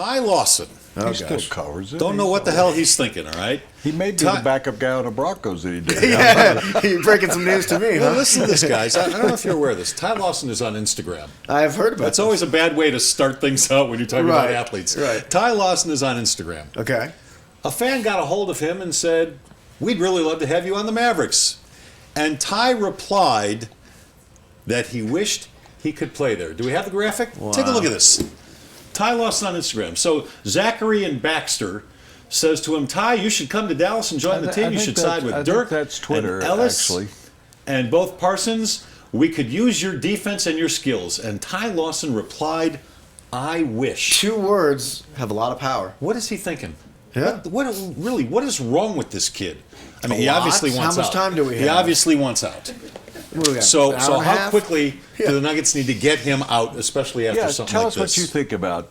Ty Lawson. Oh, He still covers it. Don't know what the hell he's thinking, all right? He may be the backup guy on the Broncos that he did. Yeah, you're breaking some news to me, Well, huh? listen to this, guys. I don't know if you're aware of this. Ty Lawson is on Instagram. I've heard about That's always a bad way to start things out when you're talking about Right, athletes. right. Ty Lawson is on Instagram. Okay. A fan got a hold of him and said, "We'd really love to have you on the Mavericks." And Ty replied that he wished he could play there. Do we have the graphic? Take a look at this. Ty Lawson on Instagram. So Zachary and Baxter says to him, "Ty, you should come to Dallas and join the team. You should side with Dirk that's Twitter, and Ellis actually. and both Parsons. We could use your defense and your skills." And Ty Lawson replied, "I wish." 2 words have a lot of power. What is he thinking? Yeah. What is wrong with this kid? I mean, A he lot? obviously wants out. How much time do we He have? obviously wants out. What do we got, So an hour and a how half? quickly Yeah. do the Nuggets need to get him out, especially after Yeah, something tell like us this? what you think about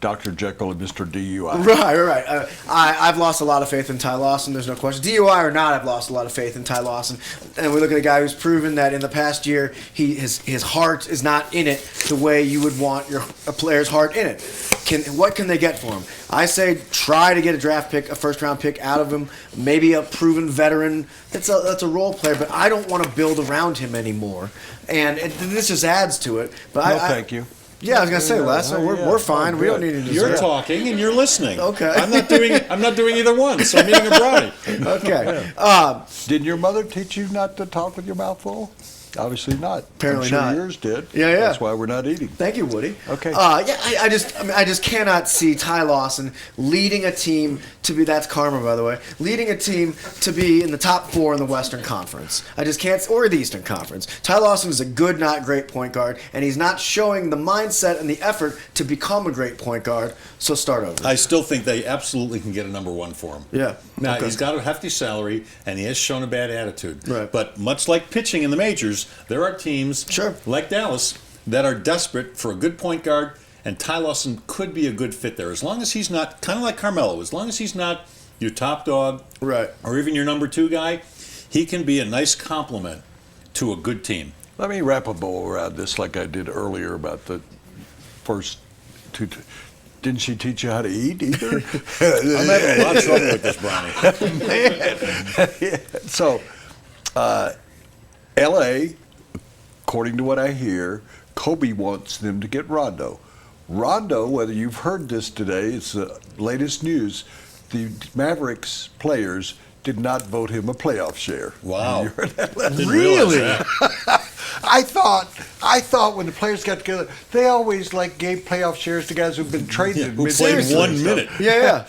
Dr. Jekyll and Mr. DUI. Right. I've lost a lot of faith in Ty Lawson. There's no question. DUI or not, I've lost a lot of faith in Ty Lawson. And we look at a guy who's proven that in the past year, his heart is not in it the way you would want a player's heart in it. What can they get for him? I say try to get a draft pick, a first-round pick out of him, maybe a proven veteran. That's a role player, but I don't want to build around him anymore. And this just adds to it. But No, thank you. Yeah, I was gonna say, Les. We're fine. We don't need to. You're talking and you're listening. Okay. I'm not doing either one. So I'm eating a brownie. Okay. Did your mother teach you not to talk with your mouth full? Obviously not. Apparently I'm sure not. yours did. Yeah. That's why we're not eating. Thank you, Woody. Okay. I just cannot see Ty Lawson leading a team to be, that's karma, by the way, leading a team to be in the top 4 in the Western Conference. I just can't, or the Eastern Conference. Ty Lawson is a good, not great point guard, and he's not showing the mindset and the effort to become a great point guard, so start over. I still think they absolutely can get a number 1 for him. Yeah. Now, Okay. he's got a hefty salary, and he has shown a bad attitude. Right. But much like pitching in the majors, there are teams Sure. like Dallas that are desperate for a good point guard, and Ty Lawson could be a good fit there. As long as he's not, kind of like Carmelo, as long as he's not your top dog Right. or even your number 2 guy, he can be a nice complement to a good team. Let me wrap a bow around this like I did earlier about the first 2. Didn't she teach you how to eat either? I'm having a lot of trouble with this brownie. So, L.A., according to what I hear, Kobe wants them to get Rondo. Rondo, whether you've heard this today, it's the latest news, the Mavericks players did not vote him a playoff share. Wow. You heard that? Didn't realize that. I thought when the players got together, they always gave playoff shares to guys who've been traded in Who mid-season played and 1 stuff. minute. Yeah.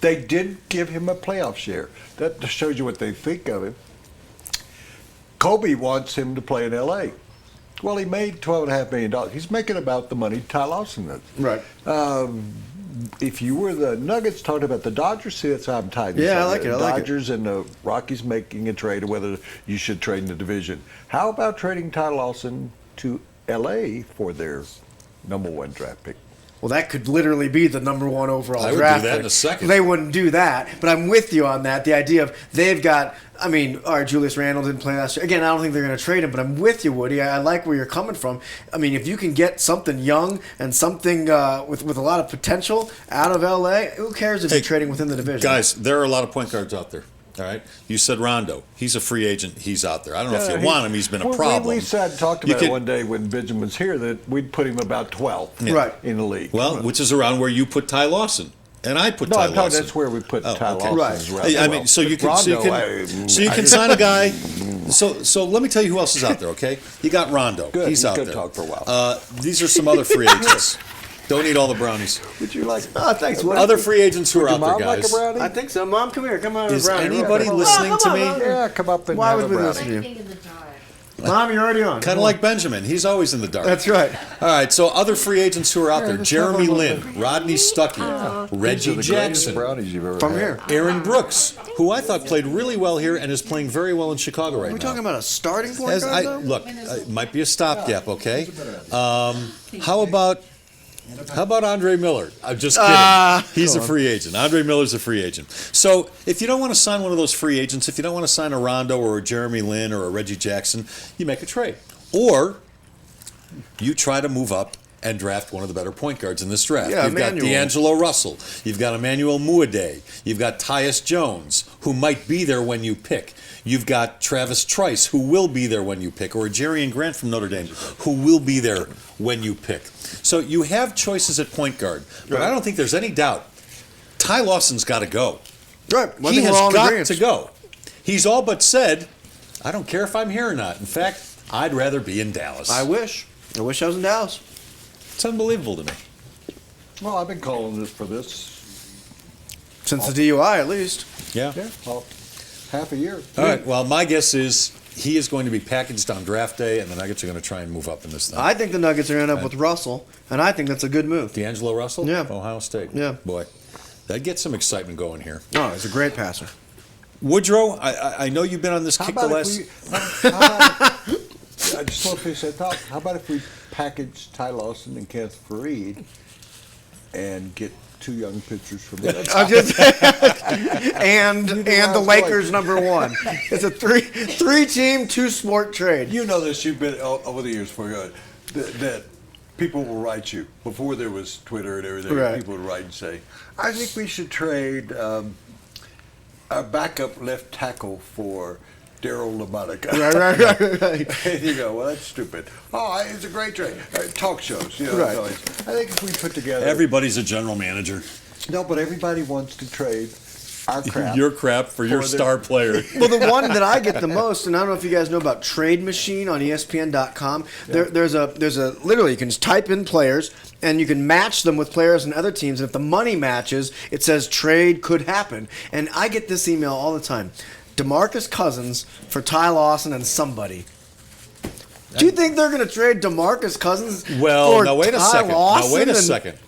They did give him a playoff share. That just shows you what they think of him. Kobe wants him to play in L.A. Well, he made $12.5 million. He's making about the money Ty Lawson does. Right. If you were the Nuggets talking about the Dodgers, see, that's how I'm tied this Yeah, I up. like it, I like it. Dodgers and the Rockies making a trade, or whether you should trade in the division. How about trading Ty Lawson to L.A. for their number 1 draft pick? Well, that could literally be the number 1 overall I would draft do that pick. in a second. They wouldn't do that, but I'm with you on that. The idea of they've got, all right, Julius Randle didn't play last year. Again, I don't think they're going to trade him, but I'm with you, Woody. I like where you're coming from. I mean, if you can get something young and something with a lot of potential out of L.A., who cares if you're trading within the division? Guys, there are a lot of point guards out there. All right, you said Rondo. He's a free agent. He's out there. I don't know if you want him. He's been a problem. We talked about it one day when Benjamin was here that we'd put him about 12th Right. in the league. Well, which is around where you put Ty Lawson, and I put no, Ty I'm talking, Lawson. that's where we put Ty okay. Lawson. Right. As well. I mean, so you can sign a guy. So let me tell you who else is out there. Okay, you got Rondo. Good. He's He's out gonna there. talk for a while. These are some other free agents. Don't eat all the brownies. Would you like Thanks, Woody. Other free agents who are Would your out there, mom like guys. a brownie? I think so. Mom, come here. Come on. Is brownie. anybody Come on. listening to me? Yeah, come up and Why have would a we brownie. listen to you? Anything in the dark. Mom, you're already on. Kind of like Benjamin. He's always in the dark. That's right. All right, so other free agents who are out there: just Jeremy have a Lin, Rodney Stuckey, These are Reggie the greatest Jackson, brownies you've ever From had. here. Aaron Brooks, who I thought played really well here and is playing very well in Chicago right Are we now. talking about a starting point guard, though? Look, it might be a stopgap, okay? How about Andre Miller? I'm just kidding. He's a free agent. Andre Miller's a free agent. So if you don't want to sign one of those free agents, if you don't want to sign a Rondo or a Jeremy Lin or a Reggie Jackson, you make a trade. Or you try to move up and draft one of the better point guards in this draft. Yeah, You've got Emmanuel. D'Angelo Russell. You've got Emmanuel Muad'Dib. You've got Tyus Jones, who might be there when you pick. You've got Travis Trice, who will be there when you pick, or Jerrion Grant from Notre Dame, who will be there when you pick. So you have choices at point guard, but I don't think there's any doubt. Ty Lawson's got to go. Right. He has got to go. He's all but said, I don't care if I'm here or not. In fact, I'd rather be in Dallas. I wish I was in Dallas. It's unbelievable to me. Well, I've been calling it for this. Since the DUI, at least. Yeah. Yeah, well, half a year. All right. Well, my guess is he is going to be packaged on draft day, and the Nuggets are going to try and move up in this thing. I think the Nuggets are going to end up with Russell, and I think that's a good move. D'Angelo Russell? Yeah. Ohio State. Yeah. Boy, that gets some excitement going here. Oh, he's a great passer. Woodrow, I know you've been on this How kick the about last... I just want to finish that thought. How about if we package Ty Lawson and Kenneth Faried and get 2 young pitchers from the I'm just and the have Lakers like- #1. It's a three-team, 2-sport trade. You know this. You've been over the years for that people will write you before there was Twitter and everything. Right. People would write and say, "I think we should trade our backup left tackle for Daryl LaMonica." Right. And you go, "Well, that's stupid." Oh, it's a great trade. Talk shows, you know. Right. So I think if we put together Everybody's a general manager. no, but everybody wants to trade our crap. Your crap for your For the- star player. Well, the one that I get the most, and I don't know if you guys know about Trade Machine on ESPN.com. There's a literally you can just type in players and you can match them with players and other teams. And if the money matches, it says trade could happen. And I get this email all the time: DeMarcus Cousins for Ty Lawson and somebody. Do you think they're going to trade DeMarcus Cousins Well, for now wait a Ty second. Lawson? Now wait a and- second.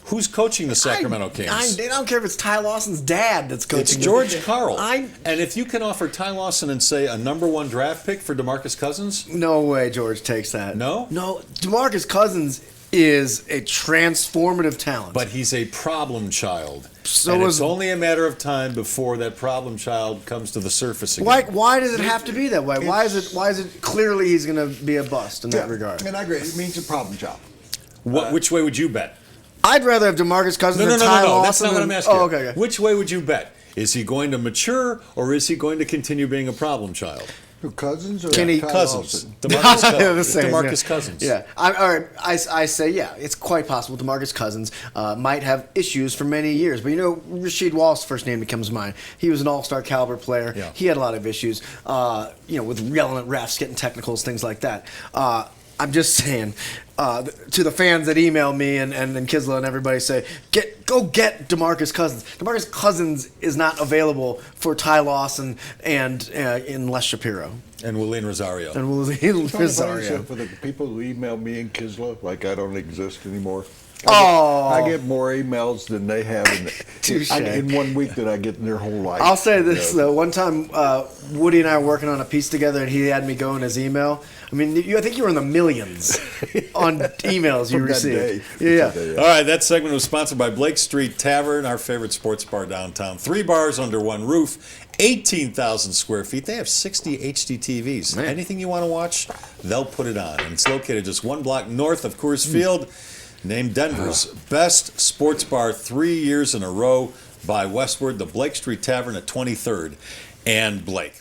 Who's coaching the Sacramento Kings? I don't care if it's Ty Lawson's dad that's coaching. It's them. George Karl. I- And if you can offer Ty Lawson and say a #1 draft pick for DeMarcus Cousins, No way George takes that. No? No. DeMarcus Cousins is a transformative talent. but he's a problem child. So and is- it's only a matter of time before that problem child comes to the surface again. why does it have to be that way? Why is it clearly he's going to be a bust in that regard? And I agree. It means a problem child. Which way would you bet? I'd rather have DeMarcus Cousins No, than no, Ty no, no. Lawson. That's not what I'm asking. Oh, okay. Which way would you bet? Is he going to mature or is he going to continue being a problem child? Who, Cousins or Kenny Ty Cousins. Lawson? DeMarcus They're the Cousins. same, DeMarcus yeah. Cousins. Yeah. All right. I say, yeah, it's quite possible DeMarcus Cousins might have issues for many years. But, Rasheed Wallace, first name that comes to mind. He was an all-star caliber player. Yeah. He had a lot of issues, with yelling at refs, getting technicals, things like that. I'm just saying, to the fans that email me and Kisla and everybody say, go get DeMarcus Cousins. DeMarcus Cousins is not available for Ty Lawson and in Les Shapiro. And Willian Rosario. And we'll It's only funny, Rosario. so for the people who email me and Kisla, like I don't exist anymore. Oh. I get more emails than they have Touche. in 1 week that I get in their whole life. I'll say this though. One time, Woody and I were working on a piece together, and he had me go in his email. I mean, I think you were in the millions on emails you From that received. day. Yeah. All right, that segment was sponsored by Blake Street Tavern, our favorite sports bar downtown. 3 bars under one roof, 18,000 square feet. They have 60 HD TVs. Man. Anything you want to watch, they'll put it on. And it's located just 1 block north of Coors Field. Named Denver's best sports bar 3 years in a row by Westward, the Blake Street Tavern at 23rd and Blake.